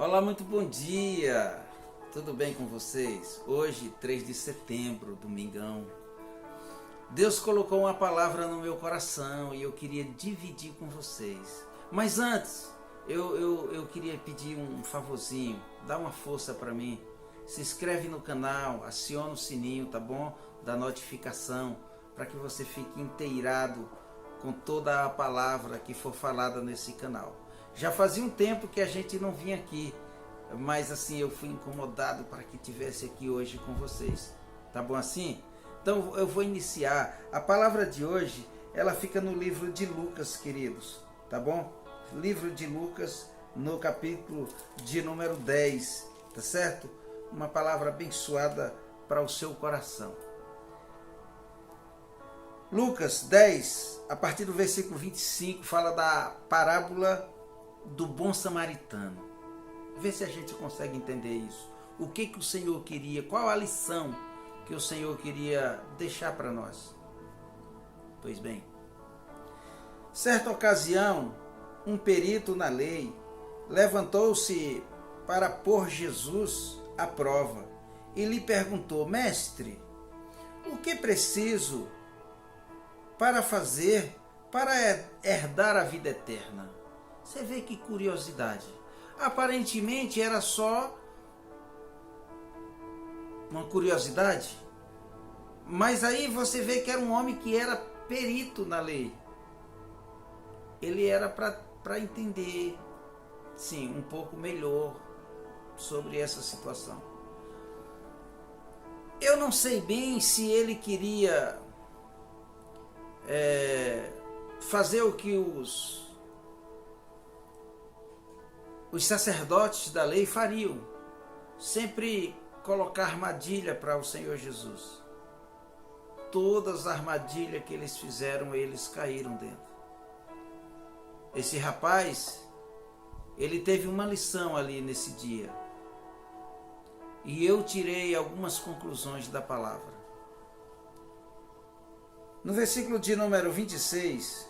Olá, muito bom dia! Tudo bem com vocês? Hoje, 3 de setembro, domingão. Deus colocou uma palavra no meu coração e eu queria dividir com vocês. Mas antes, eu queria pedir um favorzinho, dá uma força para mim. Se inscreve no canal, aciona o sininho, tá bom? Da notificação, para que você fique inteirado com toda a palavra que for falada nesse canal. Já fazia um tempo que a gente não vinha aqui, mas assim eu fui incomodado para que tivesse aqui hoje com vocês. Tá bom assim? Então eu vou iniciar. A palavra de hoje, ela fica no livro de Lucas, queridos. Tá bom? Livro de Lucas, no capítulo de número 10. Tá certo? Uma palavra abençoada para o seu coração. Lucas 10, a partir do versículo 25, fala da parábola do bom samaritano. Vê se a gente consegue entender isso. O que o Senhor queria, qual a lição que o Senhor queria deixar para nós. Pois bem, certa ocasião, um perito na lei levantou-se para pôr Jesus à prova e lhe perguntou: Mestre, o que preciso para fazer para herdar a vida eterna? Você vê que curiosidade. Aparentemente era só uma curiosidade, mas aí você vê que era um homem que era perito na lei. Ele era para entender, sim, um pouco melhor sobre essa situação. Eu não sei bem se ele queria fazer o que os sacerdotes da lei fariam, sempre colocar armadilha para o Senhor Jesus. Todas as armadilhas que eles fizeram, eles caíram dentro. Esse rapaz, ele teve uma lição ali nesse dia. E eu tirei algumas conclusões da palavra. No versículo de número 26,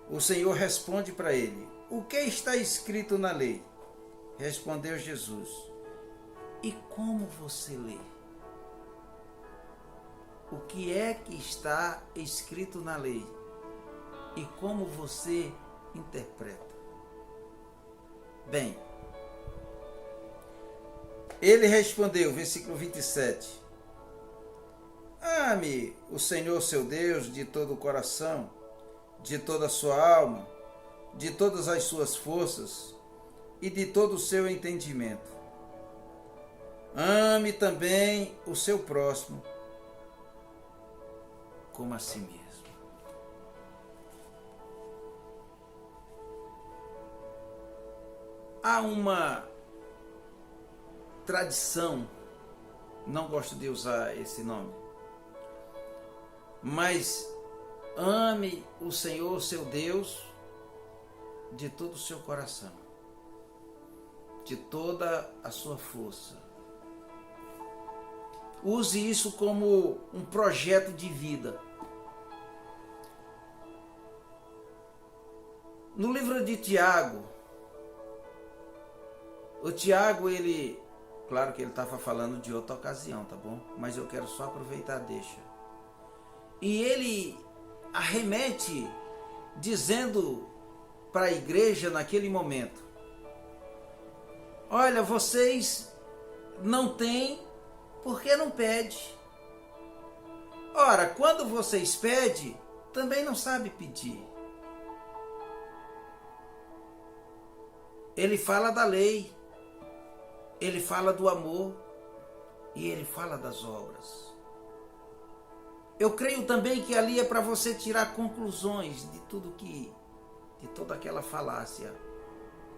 o Senhor responde para ele: O que está escrito na lei? Respondeu Jesus: E como você lê? O que é que está escrito na lei? E como você interpreta? Bem, ele respondeu, versículo 27, Ame o Senhor seu Deus de todo o coração, de toda a sua alma, de todas as suas forças e de todo o seu entendimento. Ame também o seu próximo como a si mesmo. Há uma tradição, não gosto de usar esse nome, mas ame o Senhor seu Deus de todo o seu coração, de toda a sua força. Use isso como um projeto de vida. No livro de Tiago, o Tiago, ele, claro que ele estava falando de outra ocasião, tá bom? Mas eu quero só aproveitar, deixa. E ele arremete dizendo para a igreja naquele momento: olha, vocês não têm porque não pede. Ora, quando vocês pedem, também não sabe pedir. Ele fala da lei, ele fala do amor e ele fala das obras. Eu creio também que ali é para você tirar conclusões de tudo que, de toda aquela falácia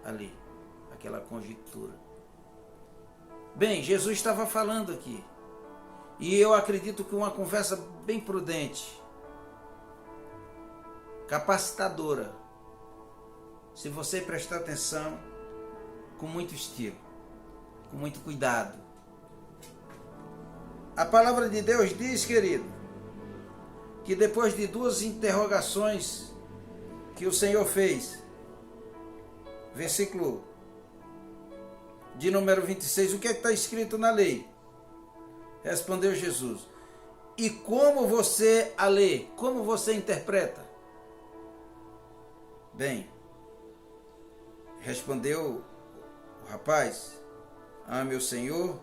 ali, aquela conjectura. Bem, Jesus estava falando aqui, e eu acredito que uma conversa bem prudente, capacitadora, se você prestar atenção, com muito estilo, com muito cuidado. A palavra de Deus diz, querido, que depois de duas interrogações que o Senhor fez, versículo de número 26, o que é que está escrito na lei? Respondeu Jesus: e como você a lê? Como você interpreta? Bem, respondeu o rapaz: ame o Senhor,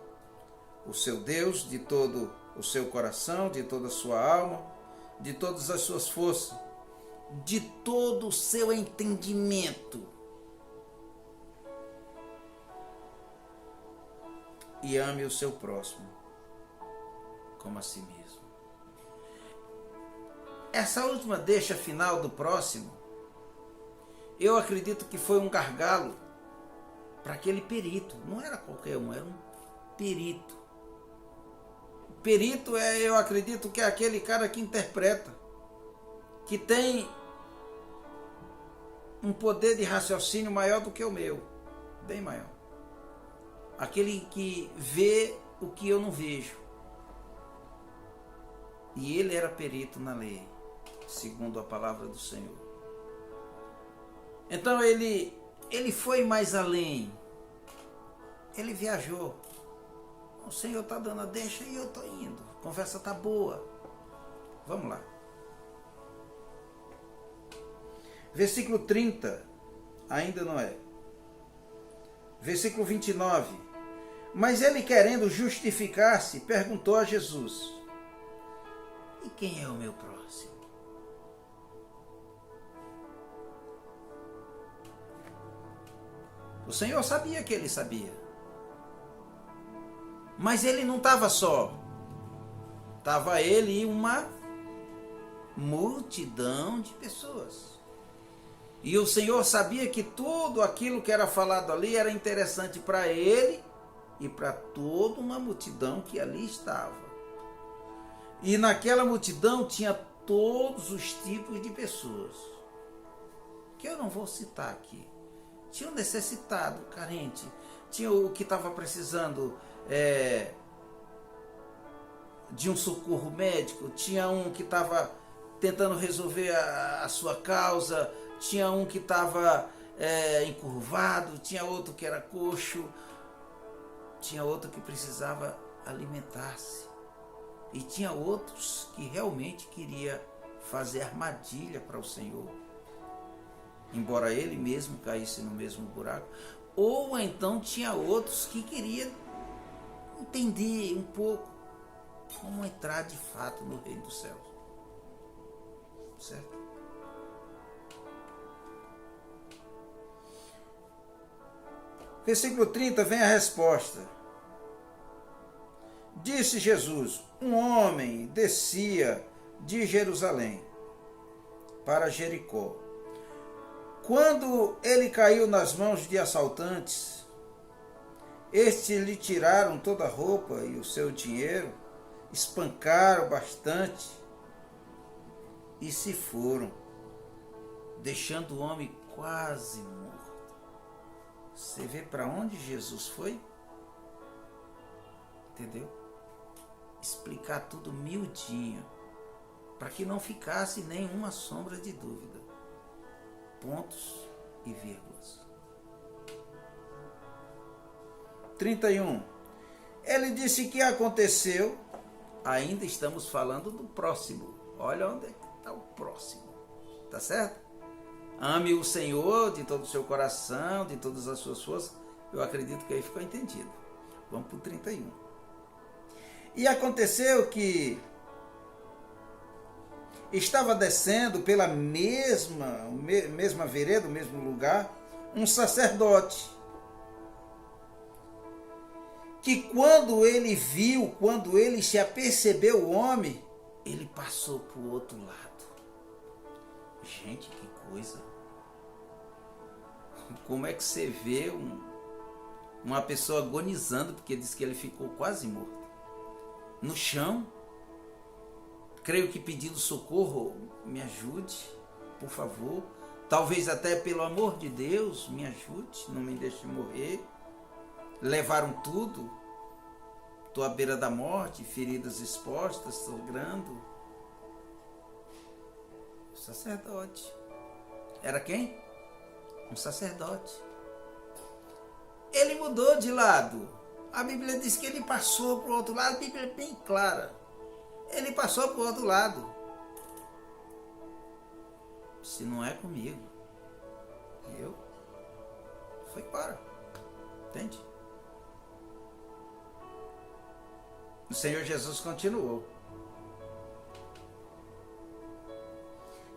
o seu Deus, de todo o seu coração, de toda a sua alma, de todas as suas forças, de todo o seu entendimento. E ame o seu próximo como a si mesmo. Essa última deixa final do próximo, eu acredito que foi um gargalo para aquele perito. Não era qualquer um, era um perito. Perito eu acredito que é aquele cara que interpreta, que tem um poder de raciocínio maior do que o meu, bem maior. Aquele que vê o que eu não vejo. E ele era perito na lei, segundo a palavra do Senhor. Então ele foi mais além. Ele viajou. O Senhor está dando a deixa e eu estou indo. A conversa está boa. Vamos lá. Versículo 30. Ainda não é. Versículo 29. Mas ele, querendo justificar-se, perguntou a Jesus: e quem é o meu próximo? O Senhor sabia que ele sabia. Mas ele não estava só. Estava ele e uma multidão de pessoas. E o Senhor sabia que tudo aquilo que era falado ali era interessante para ele e para toda uma multidão que ali estava. E naquela multidão tinha todos os tipos de pessoas, que eu não vou citar aqui. Tinha o necessitado, carente, tinha o que estava precisando de um socorro médico, tinha um que estava tentando resolver a sua causa, tinha um que estava encurvado, tinha outro que era coxo, tinha outro que precisava alimentar-se, e tinha outros que realmente queria fazer armadilha para o Senhor, embora ele mesmo caísse no mesmo buraco. Ou então tinha outros que queriam entender um pouco como entrar de fato no reino dos céus. Certo? Versículo 30 vem a resposta. Disse Jesus: um homem descia de Jerusalém para Jericó. Quando ele caiu nas mãos de assaltantes, estes lhe tiraram toda a roupa e o seu dinheiro, espancaram bastante e se foram, deixando o homem quase morto. Você vê para onde Jesus foi? Entendeu? Explicar tudo miudinho, para que não ficasse nenhuma sombra de dúvida. Pontos e vírgulas. 31. Ele disse que aconteceu. Ainda estamos falando do próximo. Olha onde está o próximo. Tá certo? Ame o Senhor de todo o seu coração, de todas as suas forças. Eu acredito que aí ficou entendido. Vamos para o 31. E aconteceu que estava descendo pela mesma vereda, o mesmo lugar, um sacerdote, que quando ele se apercebeu o homem, ele passou para o outro lado. Gente, que coisa! Como é que você vê uma pessoa agonizando, porque diz que ele ficou quase morto, no chão, creio que pedindo socorro? Me ajude, por favor, talvez até pelo amor de Deus, me ajude, não me deixe morrer. Levaram tudo, estou à beira da morte, feridas expostas, sangrando. O sacerdote. Era quem? Um sacerdote. ele mudou de lado. A Bíblia diz que ele passou para o outro lado, a Bíblia é bem clara. Ele passou para o outro lado. Se não é comigo, foi embora. Entende? O Senhor Jesus continuou.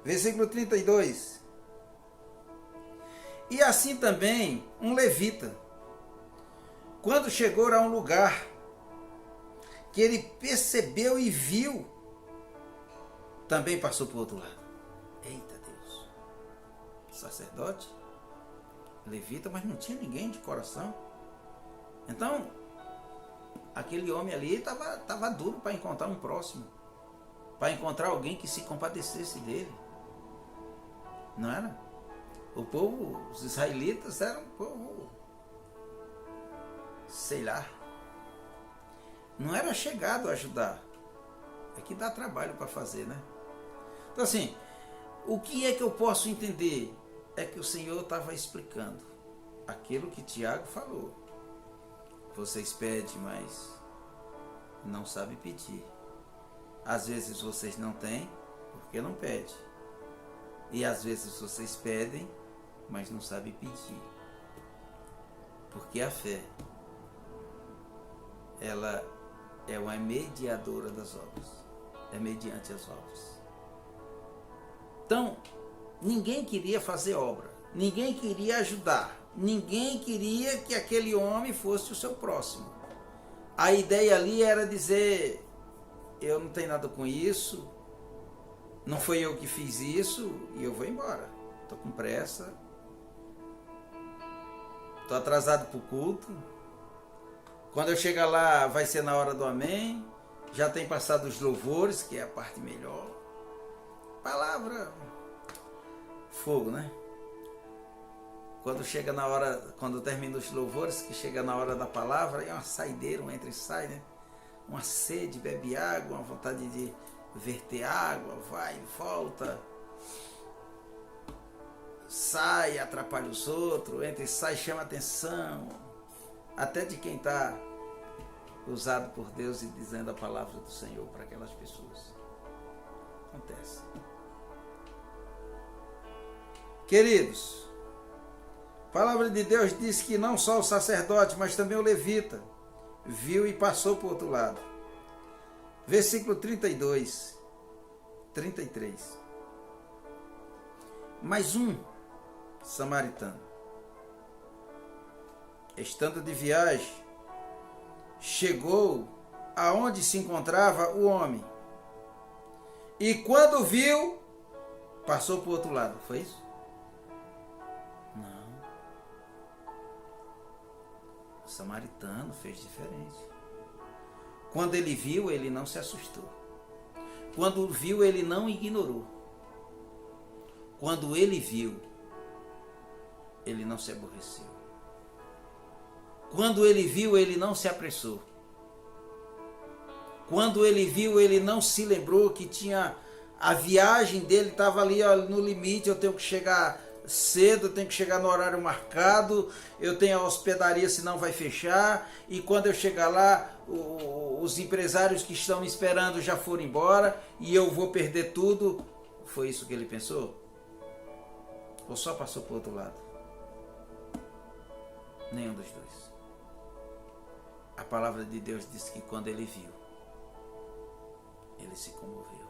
Versículo 32. E assim também um levita, quando chegou a um lugar que ele percebeu e viu, também passou para o outro lado. Eita Deus! Sacerdote, levita, mas não tinha ninguém de coração. Então, aquele homem ali estava duro para encontrar um próximo, para encontrar alguém que se compadecesse dele. Não era? O povo, os israelitas eram um povo, sei lá, não era chegado a ajudar. É que dá trabalho para fazer, né? Então assim, o que é que eu posso entender? É que o Senhor estava explicando aquilo que Tiago falou. Vocês pedem, mas não sabem pedir. Às vezes vocês não têm, porque não pedem. E às vezes vocês pedem, mas não sabem pedir. Porque a fé, ela é uma mediadora das obras. É mediante as obras. Então, ninguém queria fazer obra. Ninguém queria ajudar. Ninguém queria que aquele homem fosse o seu próximo. A ideia ali era dizer, eu não tenho nada com isso, não foi eu que fiz isso e eu vou embora. Estou com pressa, estou atrasado para o culto. Quando eu chegar lá vai ser na hora do amém, já tem passado os louvores, que é a parte melhor. Palavra, fogo, né? Quando chega na hora, quando termina os louvores, que chega na hora da palavra, é uma saideira, um entra e sai, né? Uma sede, bebe água, uma vontade de verter água, vai e volta, sai, atrapalha os outros, entra e sai, chama atenção, até de quem está usado por Deus e dizendo a palavra do Senhor para aquelas pessoas. Acontece. Queridos, a palavra de Deus diz que não só o sacerdote, mas também o levita viu e passou para o outro lado. Versículo 32, 33. Mais um samaritano, estando de viagem, chegou aonde se encontrava o homem. E quando viu, passou para o outro lado. Foi isso? Não. O samaritano fez diferente. Quando ele viu, ele não se assustou. Quando viu, ele não ignorou. Quando ele viu, ele não se aborreceu. Quando ele viu, ele não se apressou. Quando ele viu, ele não se lembrou que tinha a viagem dele, estava ali no limite, eu tenho que chegar cedo, eu tenho que chegar no horário marcado, eu tenho a hospedaria, senão vai fechar, e quando eu chegar lá, os empresários que estão me esperando já foram embora, e eu vou perder tudo. Foi isso que ele pensou? Ou só passou para o outro lado? Nenhum dos dois. A palavra de Deus diz que quando ele viu, ele se comoveu.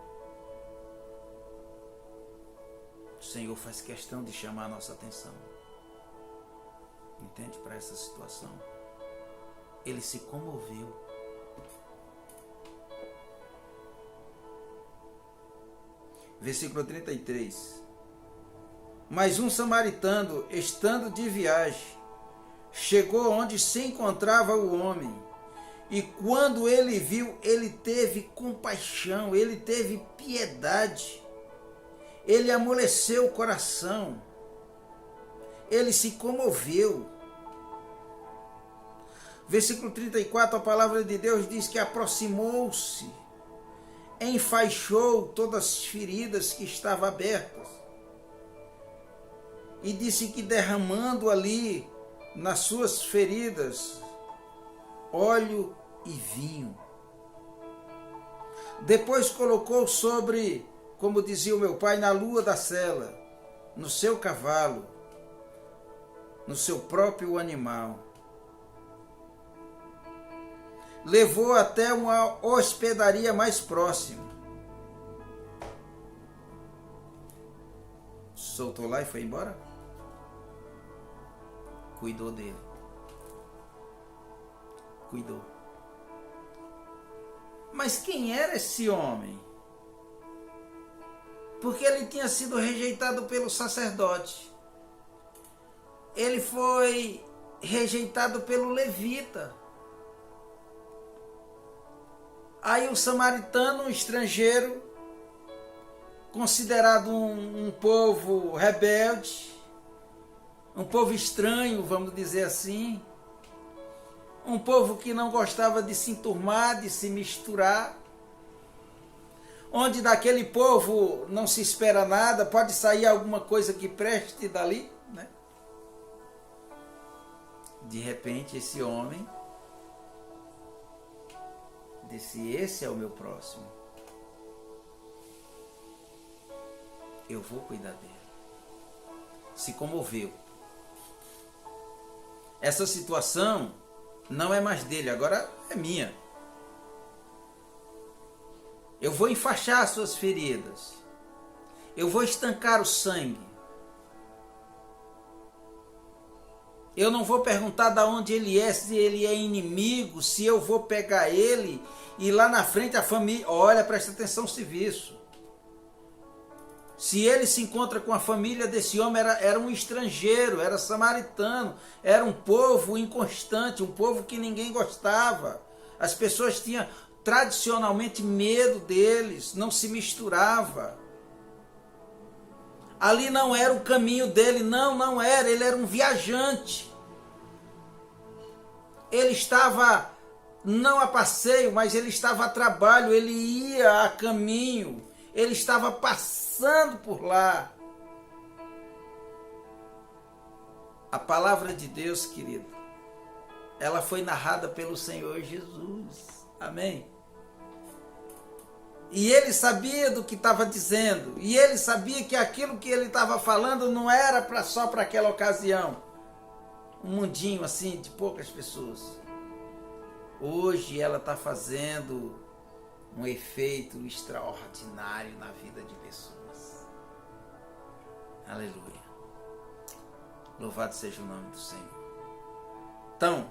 O Senhor faz questão de chamar a nossa atenção. Entende? Para essa situação. Ele se comoveu. Versículo 33. Mas um samaritano, estando de viagem, chegou onde se encontrava o homem. E quando ele viu, ele teve compaixão, ele teve piedade. Ele amoleceu o coração. Ele se comoveu. Versículo 34, a palavra de Deus diz que aproximou-se, enfaixou todas as feridas que estavam abertas. E disse que derramando ali nas suas feridas óleo e vinho. Depois colocou sobre, como dizia o meu pai, na lua da sela, no seu cavalo, no seu próprio animal. Levou até uma hospedaria mais próxima. Soltou lá e foi embora? Cuidou dele. Cuidou. Mas quem era esse homem? Porque ele tinha sido rejeitado pelo sacerdote. Ele foi rejeitado pelo levita. Aí o samaritano, um estrangeiro, considerado um povo rebelde, um povo estranho, vamos dizer assim, um povo que não gostava de se enturmar, de se misturar, onde daquele povo não se espera nada, pode sair alguma coisa que preste dali, né? De repente esse homem disse: esse é o meu próximo, eu vou cuidar dele. Se comoveu. Essa situação não é mais dele, agora é minha. Eu vou enfaixar as suas feridas. Eu vou estancar o sangue. Eu não vou perguntar de onde ele é, se ele é inimigo, se eu vou pegar ele e lá na frente a família... Olha, presta atenção serviço. Se ele se encontra com a família desse homem, era um estrangeiro, era samaritano, era um povo inconstante, um povo que ninguém gostava. As pessoas tinham tradicionalmente medo deles, não se misturava. Ali não era o caminho dele, não era, ele era um viajante. Ele estava não a passeio, mas ele estava a trabalho, ele ia a caminho, ele estava passando por lá. A palavra de Deus, querido, ela foi narrada pelo Senhor Jesus. Amém? E ele sabia do que estava dizendo. E ele sabia que aquilo que ele estava falando não era só para aquela ocasião. Um mundinho assim de poucas pessoas. Hoje ela está fazendo um efeito extraordinário na vida de pessoas. Aleluia. Louvado seja o nome do Senhor. Então,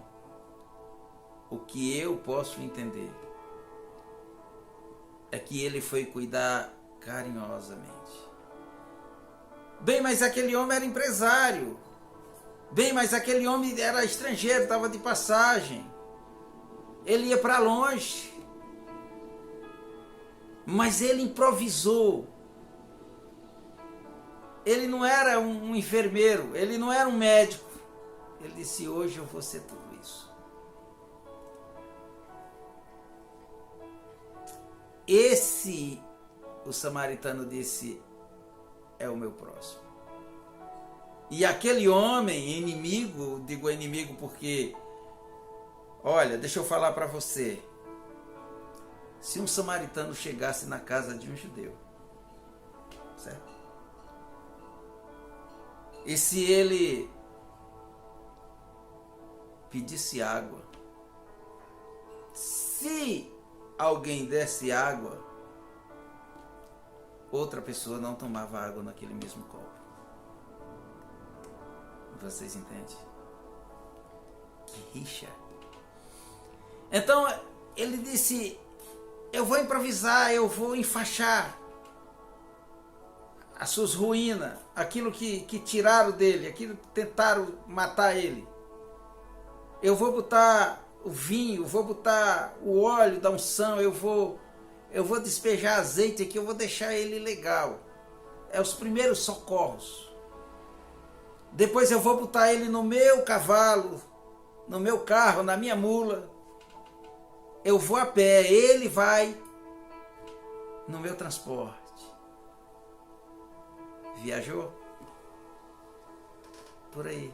o que eu posso entender é que ele foi cuidar carinhosamente. Bem, mas aquele homem era empresário. Bem, mas aquele homem era estrangeiro, estava de passagem. Ele ia para longe. Mas ele improvisou. Ele não era um enfermeiro, ele não era um médico. Ele disse: hoje eu vou ser tudo isso. Esse, o samaritano disse, é o meu próximo. E aquele homem, inimigo, digo inimigo porque, olha, deixa eu falar para você. Se um samaritano chegasse na casa de um judeu, certo? E se ele pedisse água, se alguém desse água, outra pessoa não tomava água naquele mesmo copo. Vocês entendem? Que rixa. Então ele disse: eu vou improvisar, eu vou enfaixar as suas ruínas, aquilo que tiraram dele, aquilo que tentaram matar ele. Eu vou botar o vinho, vou botar o óleo da unção, eu vou despejar azeite aqui, eu vou deixar ele legal. É os primeiros socorros. Depois eu vou botar ele no meu cavalo, no meu carro, na minha mula. Eu vou a pé, ele vai no meu transporte. Viajou? Por aí.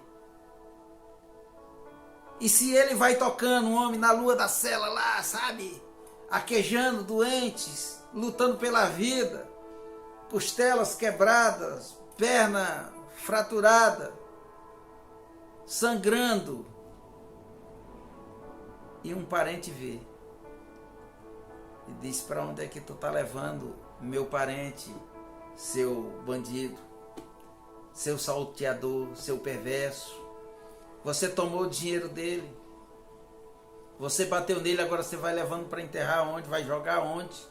E se ele vai tocando um homem na lua da cela lá, sabe? Aquejando doentes, lutando pela vida, costelas quebradas, perna fraturada, sangrando, e um parente vê e diz: para onde é que tu tá levando meu parente, seu bandido, seu salteador, seu perverso? Você tomou o dinheiro dele, você bateu nele, agora você vai levando para enterrar onde? Vai jogar onde?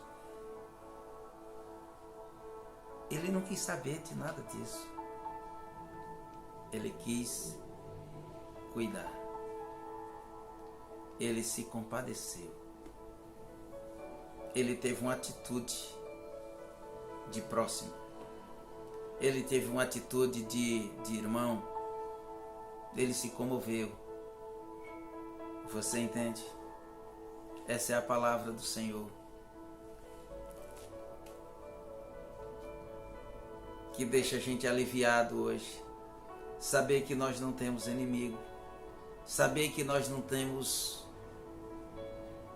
Ele não quis saber de nada disso. Ele quis cuidar. Ele se compadeceu. Ele teve uma atitude de próximo. Ele teve uma atitude de irmão. Ele se comoveu. Você entende? Essa é a palavra do Senhor, que deixa a gente aliviado hoje. Saber que nós não temos inimigo. Saber que nós não temos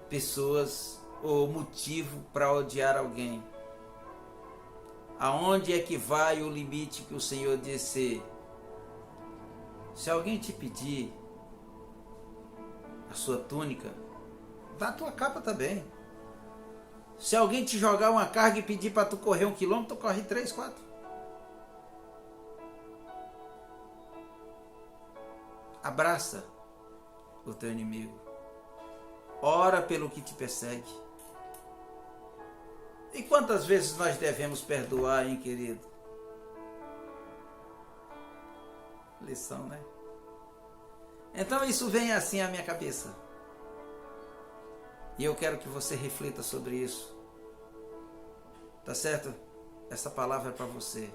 pessoas ou motivo para odiar alguém. Aonde é que vai o limite que o Senhor disse? Se alguém te pedir a sua túnica, dá a tua capa também. Se alguém te jogar uma carga e pedir para tu correr 1 quilômetro, tu corre 3, 4. Abraça o teu inimigo. Ora pelo que te persegue. E quantas vezes nós devemos perdoar, hein, querido? Lição, né? Então isso vem assim à minha cabeça. E eu quero que você reflita sobre isso. Tá certo? Essa palavra é para você.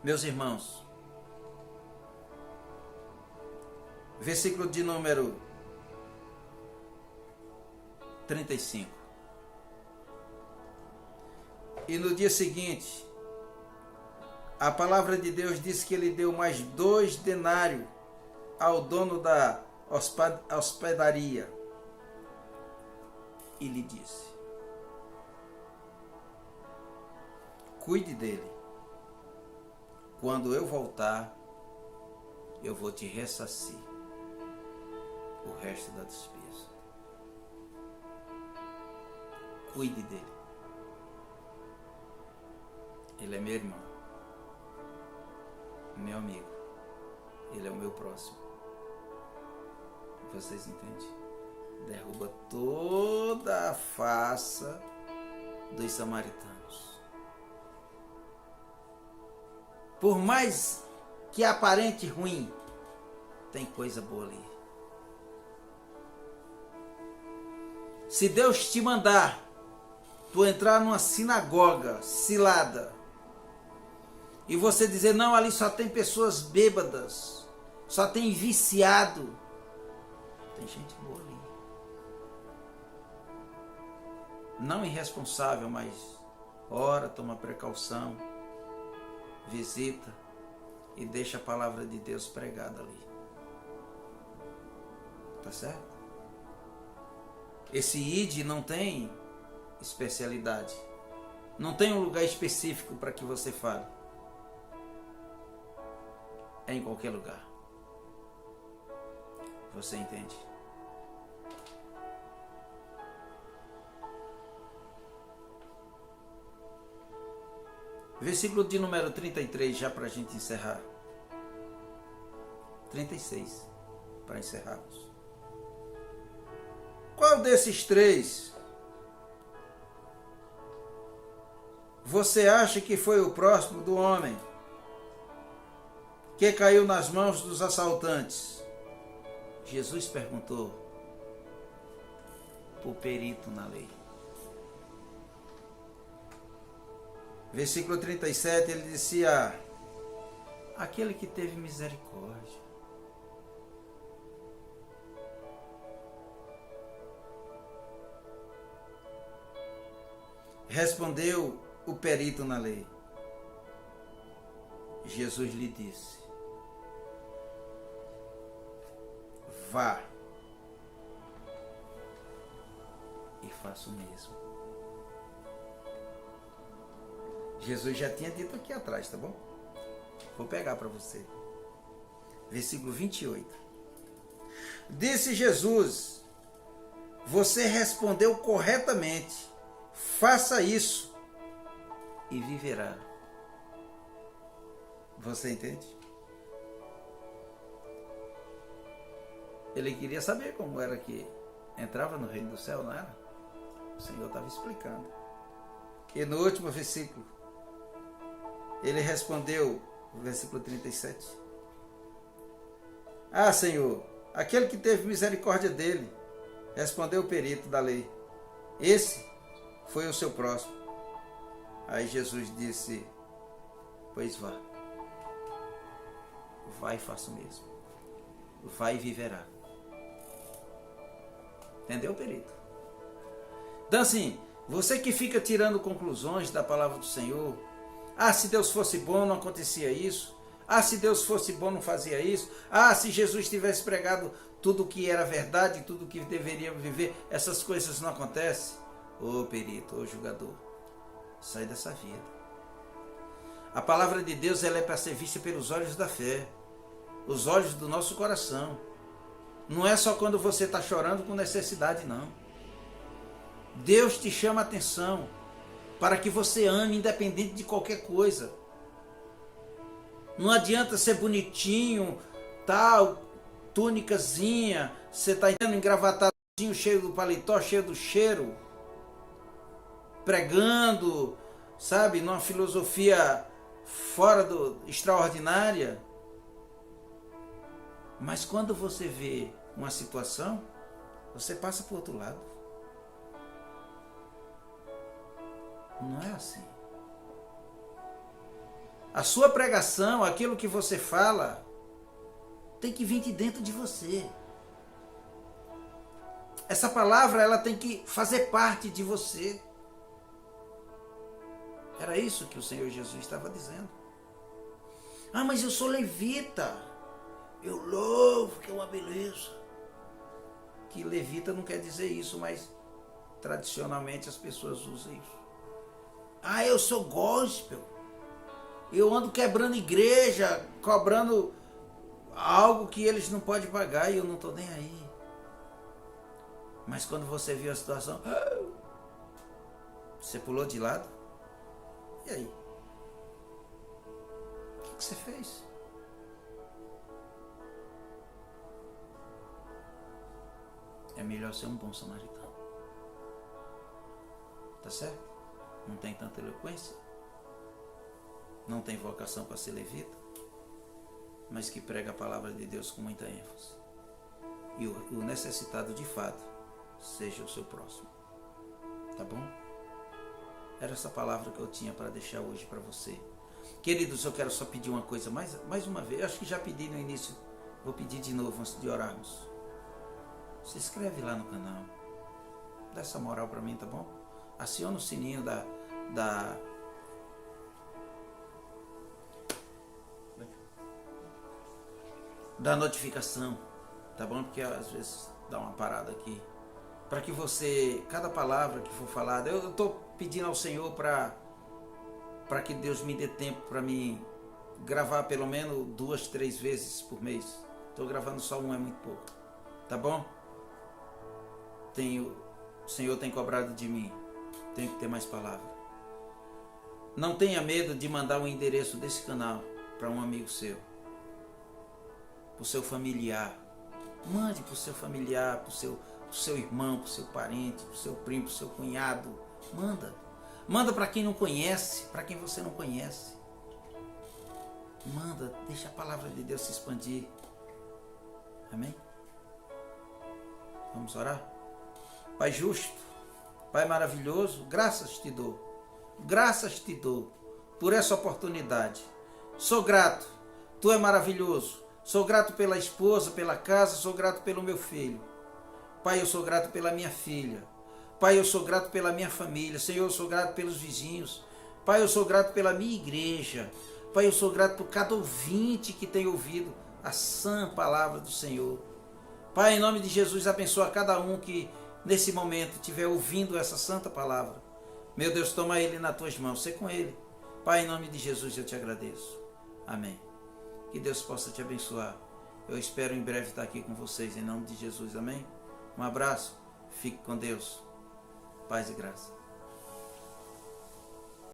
Meus irmãos, versículo de número 35. E no dia seguinte, a palavra de Deus diz que ele deu mais 2 denários ao dono da hospedaria. E lhe disse: cuide dele. Quando eu voltar, eu vou te ressarcir o resto da despesa. Cuide dele. Ele é meu irmão, meu amigo. Ele é o meu próximo. Vocês entendem? Derruba toda a farsa dos samaritanos. Por mais que aparente ruim, tem coisa boa ali. Se Deus te mandar tu entrar numa sinagoga cilada e você dizer: não, ali só tem pessoas bêbadas, só tem viciado, tem gente boa ali. Não irresponsável, mas ora, toma precaução, visita e deixa a palavra de Deus pregada ali. Tá certo? Esse ID não tem especialidade. Não tem um lugar específico para que você fale. É em qualquer lugar. Você entende? Versículo de número 33, já para a gente encerrar. 36, para encerrarmos. Qual desses 3 você acha que foi o próximo do homem que caiu nas mãos dos assaltantes? Jesus perguntou o perito na lei. Versículo 37, ele dizia: aquele que teve misericórdia. Respondeu o perito na lei. Jesus lhe disse: vá e faça o mesmo. Jesus já tinha dito aqui atrás, tá bom? Vou pegar para você. Versículo 28. Disse Jesus: você respondeu corretamente. Faça isso e viverá. Você entende? Ele queria saber como era que entrava no reino do céu, não era? O Senhor estava explicando. E no último versículo, ele respondeu, no versículo 37. Ah, Senhor, aquele que teve misericórdia dele, respondeu o perito da lei. Esse foi o seu próximo. Aí Jesus disse: pois vá. Vai e faça o mesmo. Vai e viverá. Entendeu, perito? Então assim, você que fica tirando conclusões da palavra do Senhor, ah, se Deus fosse bom não acontecia isso, ah, se Deus fosse bom não fazia isso, ah, se Jesus tivesse pregado tudo o que era verdade, tudo o que deveria viver, essas coisas não acontecem. Ô perito, ô julgador, sai dessa vida. A palavra de Deus ela é para ser vista pelos olhos da fé, os olhos do nosso coração. Não é só quando você está chorando com necessidade, não. Deus te chama a atenção para que você ame independente de qualquer coisa. Não adianta ser bonitinho, tal, túnicazinha, você está engravatadinho, cheio do paletó, cheio do cheiro, pregando, sabe, numa filosofia fora do extraordinária. Mas quando você vê uma situação, você passa para o outro lado. Não é assim. A sua pregação, aquilo que você fala, tem que vir de dentro de você. Essa palavra, ela tem que fazer parte de você. Era isso que o Senhor Jesus estava dizendo. Ah, mas eu sou levita. Eu louvo, que é uma beleza. Que levita não quer dizer isso, mas tradicionalmente as pessoas usam isso. Ah, eu sou gospel. Eu ando quebrando igreja, cobrando algo que eles não podem pagar e eu não estou nem aí. Mas quando você viu a situação, você pulou de lado. E aí? O que você fez? É melhor ser um bom samaritano. Tá certo? Não tem tanta eloquência. Não tem vocação para ser levita. Mas que prega a palavra de Deus com muita ênfase. E o necessitado de fato seja o seu próximo. Tá bom? Era essa palavra que eu tinha para deixar hoje para você. Queridos, eu quero só pedir uma coisa mais uma vez. Eu acho que já pedi no início. Vou pedir de novo antes de orarmos. Se inscreve lá no canal. Dá essa moral para mim, tá bom? Aciona o sininho da notificação, tá bom? Porque às vezes dá uma parada aqui. Para que você, cada palavra que for falada, eu estou pedindo ao Senhor para que Deus me dê tempo para mim gravar pelo menos 2, 3 vezes por mês. Estou gravando só um, é muito pouco. Tá bom? O Senhor tem cobrado de mim. Tenho que ter mais palavra. Não tenha medo de mandar o endereço desse canal para um amigo seu. Para o seu familiar. Mande para o seu familiar, para o seu irmão, para o seu parente, para o seu primo, para o seu cunhado. Manda. Manda para quem não conhece, para quem você não conhece. Manda, deixa a palavra de Deus se expandir. Amém? Vamos orar? Pai justo, Pai maravilhoso, graças te dou por essa oportunidade. Sou grato, Tu é maravilhoso. Sou grato pela esposa, pela casa, sou grato pelo meu filho. Pai, eu sou grato pela minha filha. Pai, eu sou grato pela minha família. Senhor, eu sou grato pelos vizinhos. Pai, eu sou grato pela minha igreja. Pai, eu sou grato por cada ouvinte que tem ouvido a sã palavra do Senhor. Pai, em nome de Jesus, abençoa cada um que nesse momento estiver ouvindo essa santa palavra. Meu Deus, toma ele nas tuas mãos, sê com ele. Pai, em nome de Jesus, eu te agradeço. Amém. Que Deus possa te abençoar. Eu espero em breve estar aqui com vocês, em nome de Jesus. Amém. Um abraço. Fique com Deus. Paz e graça.